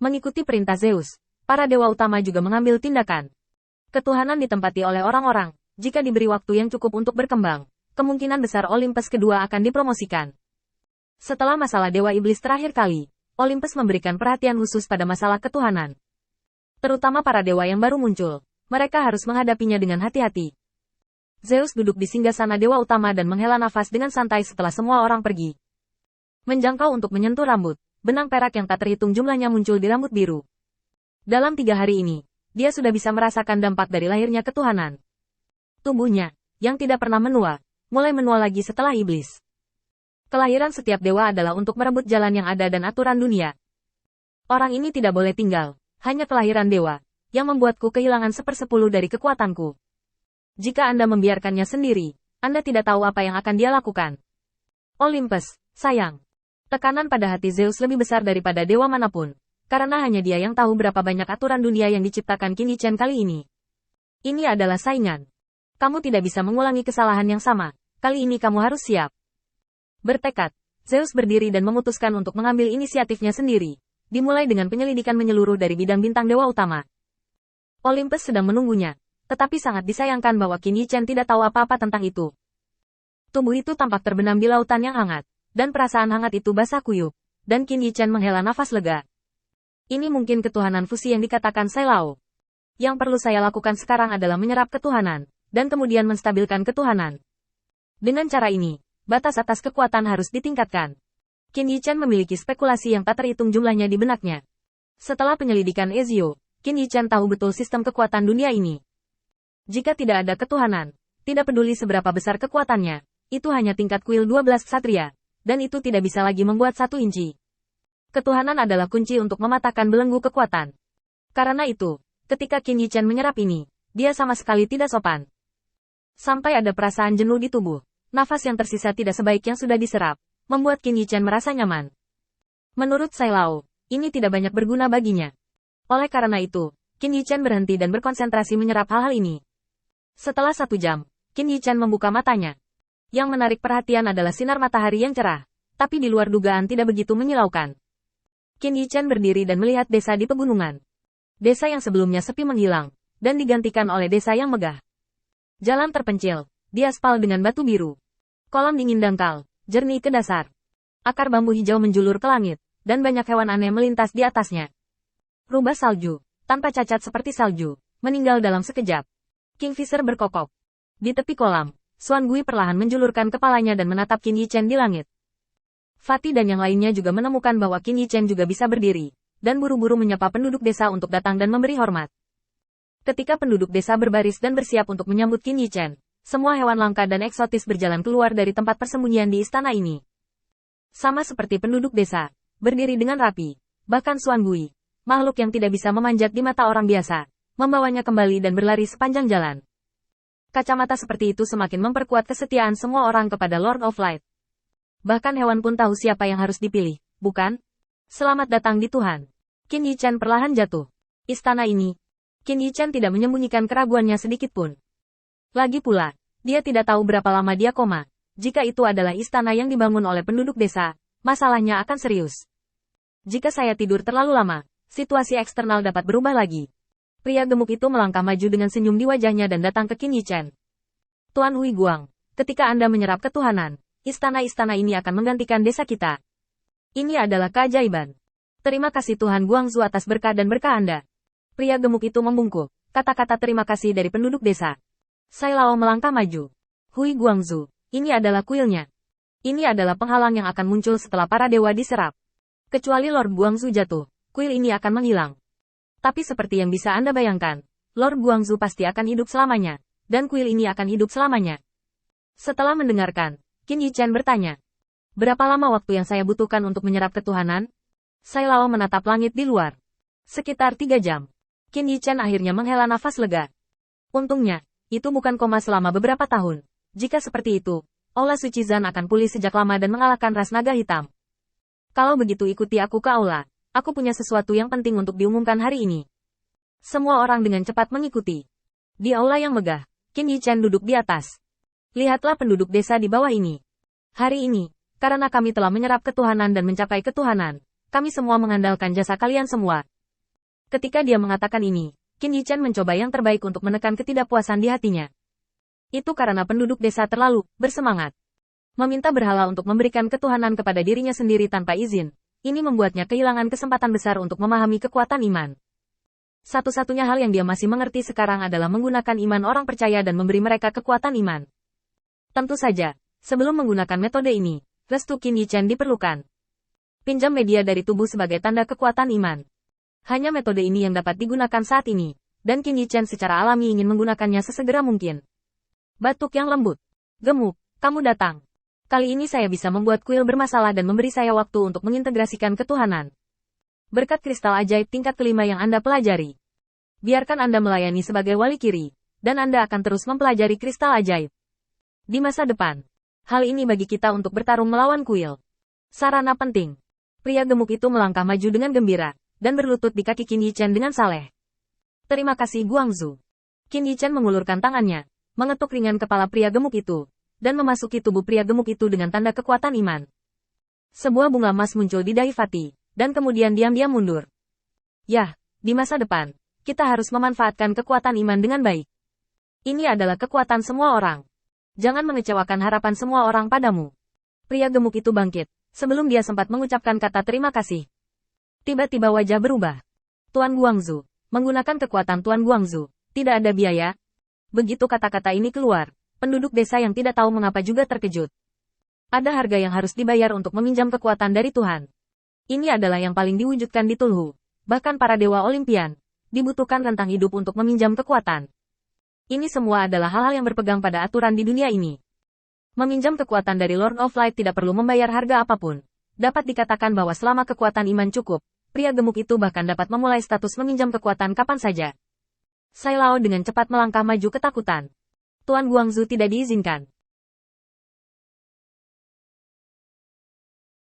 Mengikuti perintah Zeus, para dewa utama juga mengambil tindakan. Ketuhanan ditempati oleh orang-orang. Jika diberi waktu yang cukup untuk berkembang, kemungkinan besar Olympus kedua akan dipromosikan. Setelah masalah Dewa Iblis terakhir kali, Olympus memberikan perhatian khusus pada masalah ketuhanan. Terutama para dewa yang baru muncul, mereka harus menghadapinya dengan hati-hati. Zeus duduk di singgasana dewa utama dan menghela nafas dengan santai setelah semua orang pergi. Menjangkau untuk menyentuh rambut, benang perak yang tak terhitung jumlahnya muncul di rambut biru. Dalam 3 hari ini, dia sudah bisa merasakan dampak dari lahirnya ketuhanan. Tubuhnya, yang tidak pernah menua, mulai menua lagi setelah iblis. Kelahiran setiap dewa adalah untuk merebut jalan yang ada dan aturan dunia. Orang ini tidak boleh tinggal, hanya kelahiran dewa, yang membuatku kehilangan 1/10 dari kekuatanku. Jika Anda membiarkannya sendiri, Anda tidak tahu apa yang akan dia lakukan. Olympus, sayang. Tekanan pada hati Zeus lebih besar daripada dewa manapun, karena hanya dia yang tahu berapa banyak aturan dunia yang diciptakan Qin Yi kali ini. Ini adalah saingan. Kamu tidak bisa mengulangi kesalahan yang sama, kali ini kamu harus siap. Bertekad, Zeus berdiri dan memutuskan untuk mengambil inisiatifnya sendiri, dimulai dengan penyelidikan menyeluruh dari bidang bintang dewa utama. Olympus sedang menunggunya, tetapi sangat disayangkan bahwa Qin Yi tidak tahu apa-apa tentang itu. Tubuh itu tampak terbenam di lautan yang hangat, dan perasaan hangat itu basah kuyup, dan Qin Yi menghela nafas lega. Ini mungkin ketuhanan fusi yang dikatakan Sai Lao. Yang perlu saya lakukan sekarang adalah menyerap ketuhanan, dan kemudian menstabilkan ketuhanan. Dengan cara ini, batas atas kekuatan harus ditingkatkan. Qin Yi memiliki spekulasi yang tak terhitung jumlahnya di benaknya. Setelah penyelidikan Ezio, Qin Yi tahu betul sistem kekuatan dunia ini. Jika tidak ada ketuhanan, tidak peduli seberapa besar kekuatannya, itu hanya tingkat kuil 12 ksatria, dan itu tidak bisa lagi membuat 1 inci. Ketuhanan adalah kunci untuk mematahkan belenggu kekuatan. Karena itu, ketika Qin Yi menyerap ini, dia sama sekali tidak sopan. Sampai ada perasaan jenuh di tubuh, nafas yang tersisa tidak sebaik yang sudah diserap, membuat Qin Yi merasa nyaman. Menurut Sai Lao, ini tidak banyak berguna baginya. Oleh karena itu, Qin Yi berhenti dan berkonsentrasi menyerap hal-hal ini. Setelah 1 jam, Qin Yi membuka matanya. Yang menarik perhatian adalah sinar matahari yang cerah, tapi di luar dugaan tidak begitu menyilaukan. Qin Yi berdiri dan melihat desa di pegunungan. Desa yang sebelumnya sepi menghilang, dan digantikan oleh desa yang megah. Jalan terpencil, diaspal dengan batu biru. Kolam dingin dangkal, jernih ke dasar. Akar bambu hijau menjulur ke langit, dan banyak hewan aneh melintas di atasnya. Rubah salju, tanpa cacat seperti salju, meninggal dalam sekejap. Kingfisher berkokok. Di tepi kolam, Xuan Gui perlahan menjulurkan kepalanya dan menatap Qin Yi di langit. Fatih dan yang lainnya juga menemukan bahwa Qin Yi juga bisa berdiri, dan buru-buru menyapa penduduk desa untuk datang dan memberi hormat. Ketika penduduk desa berbaris dan bersiap untuk menyambut Qin Yi, semua hewan langka dan eksotis berjalan keluar dari tempat persembunyian di istana ini. Sama seperti penduduk desa, berdiri dengan rapi, bahkan Xuan Gui, makhluk yang tidak bisa memanjat di mata orang biasa, membawanya kembali dan berlari sepanjang jalan. Kacamata seperti itu semakin memperkuat kesetiaan semua orang kepada Lord of Light. Bahkan hewan pun tahu siapa yang harus dipilih, bukan? Selamat datang di Tuhan. Qin Yi perlahan jatuh. Istana ini. Qin Yi tidak menyembunyikan keraguannya sedikit pun. Lagi pula, dia tidak tahu berapa lama dia koma. Jika itu adalah istana yang dibangun oleh penduduk desa, masalahnya akan serius. Jika saya tidur terlalu lama, situasi eksternal dapat berubah lagi. Pria gemuk itu melangkah maju dengan senyum di wajahnya dan datang ke Qin Yi. Tuan Hui Guang, ketika Anda menyerap ketuhanan, istana-istana ini akan menggantikan desa kita. Ini adalah keajaiban. Terima kasih Tuhan Guangzu atas berkah dan berkah Anda. Pria gemuk itu membungkuk, kata-kata terima kasih dari penduduk desa. Sai Lao melangkah maju. Hui Guangzu, ini adalah kuilnya. Ini adalah penghalang yang akan muncul setelah para dewa diserap. Kecuali Lord Guangzu jatuh, kuil ini akan menghilang. Tapi seperti yang bisa Anda bayangkan, Lord Guangzu pasti akan hidup selamanya, dan kuil ini akan hidup selamanya. Setelah mendengarkan, Qin Yi bertanya, berapa lama waktu yang saya butuhkan untuk menyerap ketuhanan? Sai Lao menatap langit di luar. Sekitar 3 jam. Qin Yi akhirnya menghela nafas lega. Untungnya, itu bukan koma selama beberapa tahun. Jika seperti itu, Aula Suci Zan akan pulih sejak lama dan mengalahkan ras naga hitam. Kalau begitu ikuti aku ke aula. Aku punya sesuatu yang penting untuk diumumkan hari ini. Semua orang dengan cepat mengikuti. Di aula yang megah, Qin Yi duduk di atas. Lihatlah penduduk desa di bawah ini. Hari ini, karena kami telah menyerap ketuhanan dan mencapai ketuhanan, kami semua mengandalkan jasa kalian semua, Ketika dia mengatakan ini, Qin Yichen mencoba yang terbaik untuk menekan ketidakpuasan di hatinya. Itu karena penduduk desa terlalu bersemangat. Meminta berhala untuk memberikan ketuhanan kepada dirinya sendiri tanpa izin. Ini membuatnya kehilangan kesempatan besar untuk memahami kekuatan iman. Satu-satunya hal yang dia masih mengerti sekarang adalah menggunakan iman orang percaya dan memberi mereka kekuatan iman. Tentu saja, sebelum menggunakan metode ini, restu Qin Yichen diperlukan. Pinjam media dari tubuh sebagai tanda kekuatan iman. Hanya metode ini yang dapat digunakan saat ini, dan Qin Yichen secara alami ingin menggunakannya sesegera mungkin. Batuk yang lembut. Gemuk, kamu datang. Kali ini saya bisa membuat kuil bermasalah dan memberi saya waktu untuk mengintegrasikan ketuhanan. Berkat kristal ajaib tingkat kelima yang Anda pelajari. Biarkan Anda melayani sebagai wali kiri, dan Anda akan terus mempelajari kristal ajaib. Di masa depan, hal ini bagi kita untuk bertarung melawan kuil. Sarana penting. Pria gemuk itu melangkah maju dengan gembira, dan berlutut di kaki Qin Yichen dengan saleh. Terima kasih Guangzu. Qin Yichen mengulurkan tangannya, mengetuk ringan kepala pria gemuk itu, dan memasuki tubuh pria gemuk itu dengan tanda kekuatan iman. Sebuah bunga emas muncul di dahi Fatih, dan kemudian diam-diam mundur. Yah, di masa depan, kita harus memanfaatkan kekuatan iman dengan baik. Ini adalah kekuatan semua orang. Jangan mengecewakan harapan semua orang padamu. Pria gemuk itu bangkit, sebelum dia sempat mengucapkan kata terima kasih. Tiba-tiba wajah berubah. Tuan Guangzu, menggunakan kekuatan Tuan Guangzu, tidak ada biaya. Begitu kata-kata ini keluar, penduduk desa yang tidak tahu mengapa juga terkejut. Ada harga yang harus dibayar untuk meminjam kekuatan dari Tuhan. Ini adalah yang paling diwujudkan di Tulhu. Bahkan para dewa Olimpian, dibutuhkan rentang hidup untuk meminjam kekuatan. Ini semua adalah hal-hal yang berpegang pada aturan di dunia ini. Meminjam kekuatan dari Lord of Light tidak perlu membayar harga apapun. Dapat dikatakan bahwa selama kekuatan iman cukup, pria gemuk itu bahkan dapat memulai status meminjam kekuatan kapan saja. Sai Lao dengan cepat melangkah maju ketakutan. Tuan Guangzu tidak diizinkan.